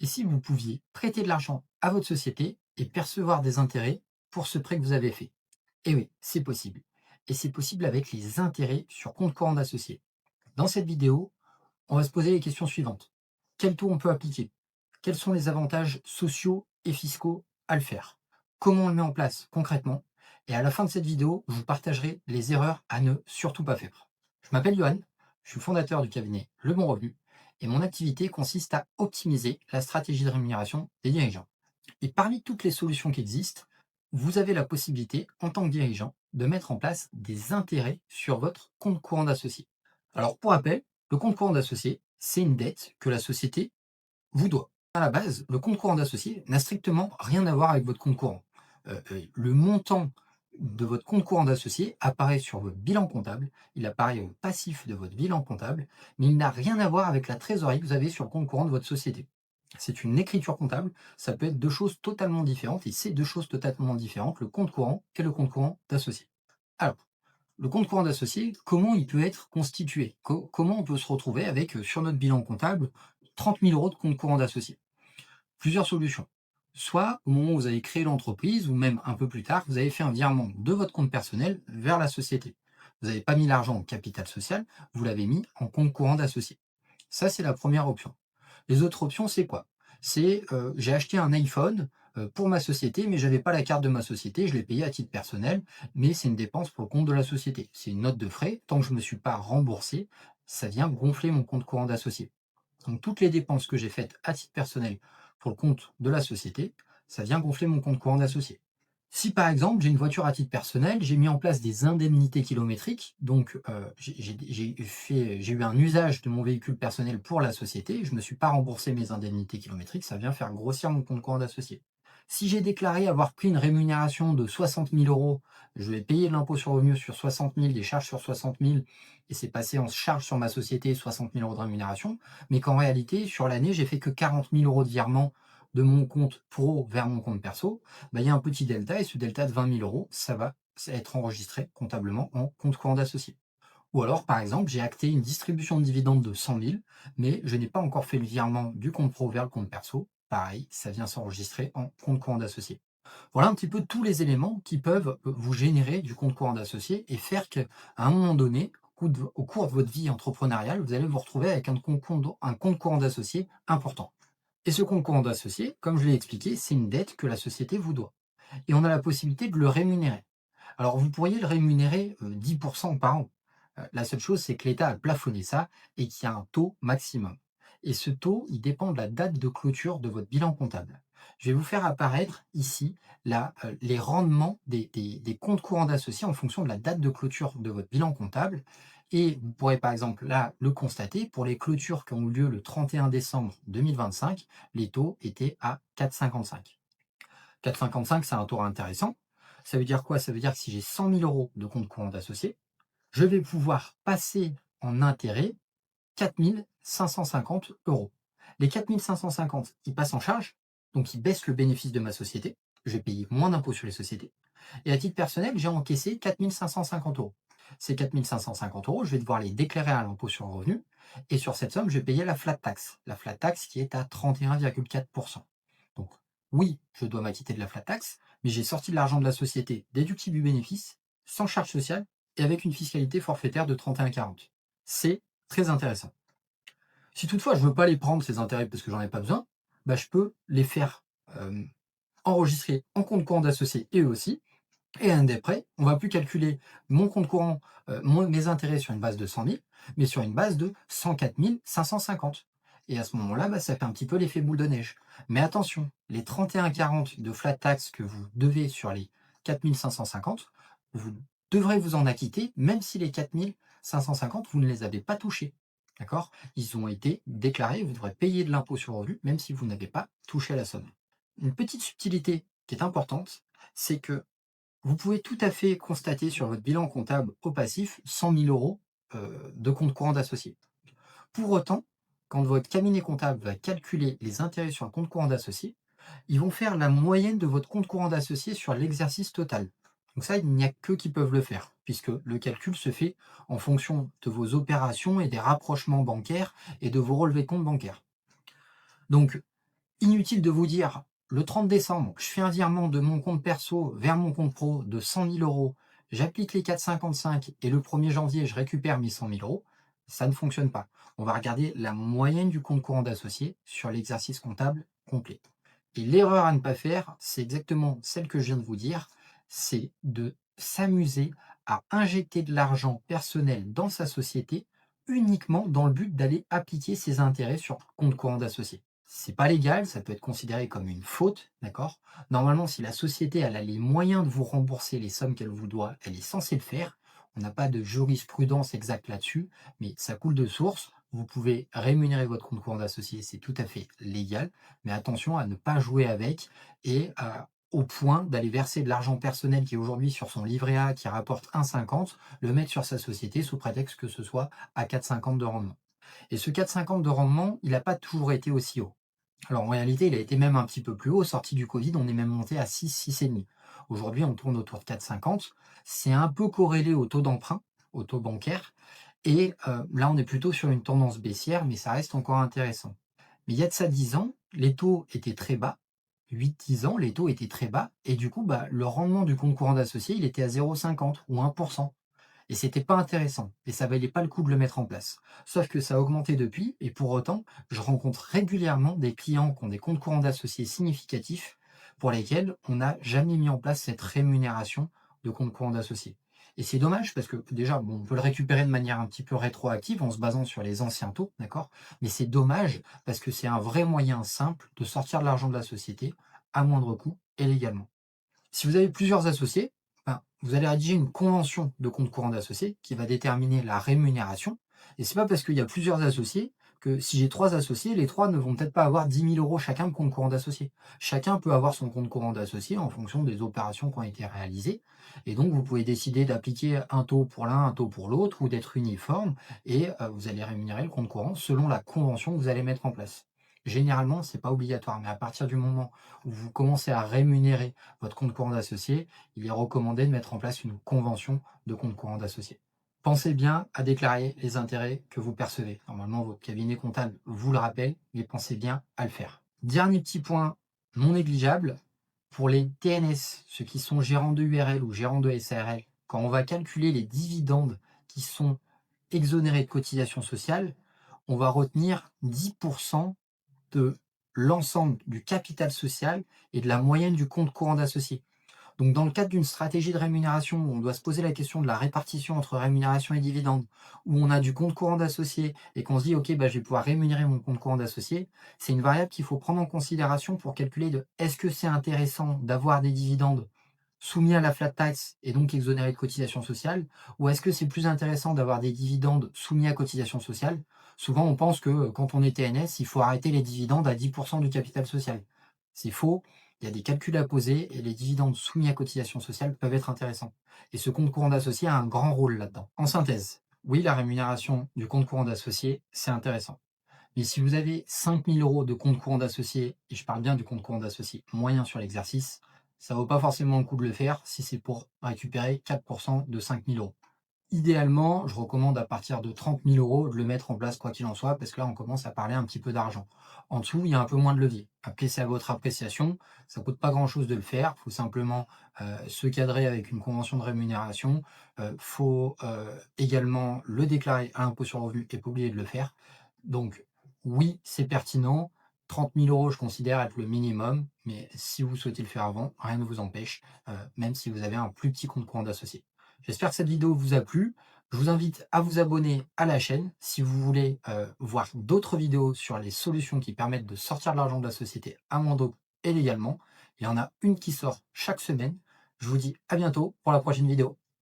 Et si vous pouviez prêter de l'argent à votre société et percevoir des intérêts pour ce prêt que vous avez fait? Eh oui, c'est possible. Et c'est possible avec les intérêts sur compte courant d'associé. Dans cette vidéo, on va se poser les questions suivantes. Quel taux on peut appliquer? Quels sont les avantages sociaux et fiscaux à le faire? Comment on le met en place concrètement? Et à la fin de cette vidéo, je vous partagerai les erreurs à ne surtout pas faire. Je m'appelle Johan, je suis fondateur du cabinet Le Bon Revenu et mon activité consiste à optimiser la stratégie de rémunération des dirigeants. Et parmi toutes les solutions qui existent, vous avez la possibilité, en tant que dirigeant, de mettre en place des intérêts sur votre compte courant d'associé. Alors, pour rappel, le compte courant d'associé, c'est une dette que la société vous doit. À la base, le compte courant d'associé n'a strictement rien à voir avec votre compte courant. Le montant de votre compte courant d'associé apparaît sur votre bilan comptable, il apparaît au passif de votre bilan comptable, mais il n'a rien à voir avec la trésorerie que vous avez sur le compte courant de votre société. C'est une écriture comptable, ça peut être deux choses totalement différentes, et c'est deux choses totalement différentes, le compte courant et le compte courant d'associé. Alors, le compte courant d'associé, comment il peut être constitué? Comment on peut se retrouver avec, sur notre bilan comptable, 30 000 euros de compte courant d'associé? Plusieurs solutions. Soit au moment où vous avez créé l'entreprise, ou même un peu plus tard, vous avez fait un virement de votre compte personnel vers la société. Vous n'avez pas mis l'argent en capital social, vous l'avez mis en compte courant d'associé. Ça, c'est la première option. Les autres options, c'est quoi? C'est j'ai acheté un iPhone pour ma société, mais j'avais pas la carte de ma société, je l'ai payé à titre personnel, mais c'est une dépense pour le compte de la société. C'est une note de frais. Tant que je ne me suis pas remboursé, ça vient gonfler mon compte courant d'associé. Donc toutes les dépenses que j'ai faites à titre personnel pour le compte de la société, ça vient gonfler mon compte courant d'associé. Si par exemple j'ai une voiture à titre personnel, j'ai mis en place des indemnités kilométriques, donc j'ai eu un usage de mon véhicule personnel pour la société, je ne me suis pas remboursé mes indemnités kilométriques, ça vient faire grossir mon compte courant d'associé. Si j'ai déclaré avoir pris une rémunération de 60 000 euros, je vais payer de l'impôt sur le revenu sur 60 000, des charges sur 60 000, et c'est passé en charge sur ma société 60 000 euros de rémunération, mais qu'en réalité, sur l'année, j'ai fait que 40 000 euros de virement de mon compte pro vers mon compte perso, bah, il y a un petit delta, et ce delta de 20 000 euros, ça va être enregistré comptablement en compte courant d'associé. Ou alors, par exemple, j'ai acté une distribution de dividendes de 100 000, mais je n'ai pas encore fait le virement du compte pro vers le compte perso. Pareil, ça vient s'enregistrer en compte courant d'associé. Voilà un petit peu tous les éléments qui peuvent vous générer du compte courant d'associé et faire qu'à un moment donné, au cours de votre vie entrepreneuriale, vous allez vous retrouver avec un compte courant d'associé important. Et ce compte courant d'associé, comme je l'ai expliqué, c'est une dette que la société vous doit. Et on a la possibilité de le rémunérer. Alors vous pourriez le rémunérer 10% par an. La seule chose, c'est que l'État a plafonné ça et qu'il y a un taux maximum. Et ce taux, il dépend de la date de clôture de votre bilan comptable. Je vais vous faire apparaître ici les rendements des comptes courants d'associés en fonction de la date de clôture de votre bilan comptable. Et vous pourrez par exemple là le constater, pour les clôtures qui ont eu lieu le 31 décembre 2025, les taux étaient à 4,55. 4,55, c'est un taux intéressant. Ça veut dire quoi? Ça veut dire que si j'ai 100 000 euros de compte courant d'associé, je vais pouvoir passer en intérêt 4 550 euros. Les 4 550, ils passent en charge, donc ils baissent le bénéfice de ma société. Je vais payer moins d'impôts sur les sociétés. Et à titre personnel, j'ai encaissé 4 550 euros. Ces 4 550 euros, je vais devoir les déclarer à l'impôt sur le revenu. Et sur cette somme, je vais payer la flat tax. La flat tax qui est à 31,4%. Donc, oui, je dois m'acquitter de la flat tax, mais j'ai sorti de l'argent de la société déductible du bénéfice, sans charge sociale et avec une fiscalité forfaitaire de 31,40. C'est très intéressant. Si toutefois je ne veux pas les prendre, ces intérêts, parce que j'en ai pas besoin, bah, je peux les faire enregistrer en compte courant d'associé et eux aussi. Et un des prêts, on ne va plus calculer mon compte courant, mes intérêts sur une base de 100 000, mais sur une base de 104 550. Et à ce moment-là, bah, ça fait un petit peu l'effet boule de neige. Mais attention, les 31,40 de flat tax que vous devez sur les 4 550, vous devrez vous en acquitter, même si les 4 550, vous ne les avez pas touchés. D'accord? Ils ont été déclarés, vous devrez payer de l'impôt sur le revenu, même si vous n'avez pas touché la somme. Une petite subtilité qui est importante, c'est que vous pouvez tout à fait constater sur votre bilan comptable au passif 100 000 euros de compte courant d'associé. Pour autant, quand votre cabinet comptable va calculer les intérêts sur le compte courant d'associé, ils vont faire la moyenne de votre compte courant d'associé sur l'exercice total. Donc ça, il n'y a que qui peuvent le faire, puisque le calcul se fait en fonction de vos opérations et des rapprochements bancaires et de vos relevés de compte bancaires. Donc, Inutile de vous dire, le 30 décembre, je fais un virement de mon compte perso vers mon compte pro de 100 000 euros, j'applique les 4,55 et le 1er janvier, je récupère mes 100 000 euros. Ça ne fonctionne pas. On va regarder la moyenne du compte courant d'associé sur l'exercice comptable complet. Et l'erreur à ne pas faire, c'est exactement celle que je viens de vous dire, c'est de s'amuser à injecter de l'argent personnel dans sa société uniquement dans le but d'aller appliquer ses intérêts sur le compte courant d'associé. C'est pas légal, ça peut être considéré comme une faute, d'accord? Normalement, si la société elle a les moyens de vous rembourser les sommes qu'elle vous doit, elle est censée le faire. On n'a pas de jurisprudence exacte là-dessus, mais ça coule de source. Vous pouvez rémunérer votre compte courant d'associé, c'est tout à fait légal, mais attention à ne pas jouer avec et au point d'aller verser de l'argent personnel qui est aujourd'hui sur son livret A qui rapporte 1,50, le mettre sur sa société sous prétexte que ce soit à 4,50 de rendement. Et ce 4,50 de rendement, il n'a pas toujours été aussi haut. Alors en réalité, il a été même un petit peu plus haut. Sorti du Covid, on est même monté à 6, 6,5. Aujourd'hui, on tourne autour de 4,50. C'est un peu corrélé au taux d'emprunt, au taux bancaire. Et là, on est plutôt sur une tendance baissière, mais ça reste encore intéressant. Mais il y a de ça 10 ans, les taux étaient très bas. 8-10 ans, les taux étaient très bas. Et du coup, bah, le rendement du compte courant d'associé, il était à 0,50 ou 1%. Et c'était pas intéressant. Et ça valait pas le coup de le mettre en place. Sauf que ça a augmenté depuis. Et pour autant, je rencontre régulièrement des clients qui ont des comptes courants d'associés significatifs pour lesquels on n'a jamais mis en place cette rémunération de compte courant d'associés. Et c'est dommage parce que déjà, bon, on peut le récupérer de manière un petit peu rétroactive en se basant sur les anciens taux, d'accord? Mais c'est dommage parce que c'est un vrai moyen simple de sortir de l'argent de la société à moindre coût et légalement. Si vous avez plusieurs associés, ben, vous allez rédiger une convention de compte courant d'associés qui va déterminer la rémunération. Et c'est pas parce qu'il y a plusieurs associés que si j'ai 3 associés, les 3 ne vont peut-être pas avoir 10 000 € chacun de compte courant d'associé. Chacun peut avoir son compte courant d'associé en fonction des opérations qui ont été réalisées. Et donc, vous pouvez décider d'appliquer un taux pour l'un, un taux pour l'autre, ou d'être uniforme, et vous allez rémunérer le compte courant selon la convention que vous allez mettre en place. Généralement, c'est pas obligatoire, mais à partir du moment où vous commencez à rémunérer votre compte courant d'associé, il est recommandé de mettre en place une convention de compte courant d'associé. Pensez bien à déclarer les intérêts que vous percevez. Normalement, votre cabinet comptable vous le rappelle, mais pensez bien à le faire. Dernier petit point non négligeable, pour les TNS, ceux qui sont gérants de URL ou gérants de SARL, quand on va calculer les dividendes qui sont exonérés de cotisations sociales, on va retenir 10% de l'ensemble du capital social et de la moyenne du compte courant d'associé. Donc, dans le cadre d'une stratégie de rémunération où on doit se poser la question de la répartition entre rémunération et dividendes, où on a du compte courant d'associé et qu'on se dit, OK, bah, je vais pouvoir rémunérer mon compte courant d'associé, c'est une variable qu'il faut prendre en considération pour calculer de est-ce que c'est intéressant d'avoir des dividendes soumis à la flat tax et donc exonérés de cotisations sociales, ou est-ce que c'est plus intéressant d'avoir des dividendes soumis à cotisations sociales? Souvent, on pense que quand on est TNS, il faut arrêter les dividendes à 10% du capital social. C'est faux. Il y a des calculs à poser et les dividendes soumis à cotisation sociale peuvent être intéressants. Et ce compte courant d'associé a un grand rôle là-dedans. En synthèse, oui, la rémunération du compte courant d'associé, c'est intéressant. Mais si vous avez 5 000 € de compte courant d'associé, et je parle bien du compte courant d'associé moyen sur l'exercice, ça ne vaut pas forcément le coup de le faire si c'est pour récupérer 4% de 5 000 €. Idéalement, je recommande à partir de 30 000 € de le mettre en place quoi qu'il en soit, parce que là, on commence à parler un petit peu d'argent. En dessous, il y a un peu moins de levier. Après, c'est à votre appréciation. Ça ne coûte pas grand-chose de le faire. Il faut simplement se cadrer avec une convention de rémunération. Il faut également le déclarer à l'impôt sur le revenu et pas oublier de le faire. Donc, oui, c'est pertinent. 30 000 €, je considère être le minimum, mais si vous souhaitez le faire avant, rien ne vous empêche, même si vous avez un plus petit compte courant d'associé. J'espère que cette vidéo vous a plu. Je vous invite à vous abonner à la chaîne si vous voulez voir d'autres vidéos sur les solutions qui permettent de sortir de l'argent de la société à moindre coût et légalement. Il y en a une qui sort chaque semaine. Je vous dis à bientôt pour la prochaine vidéo.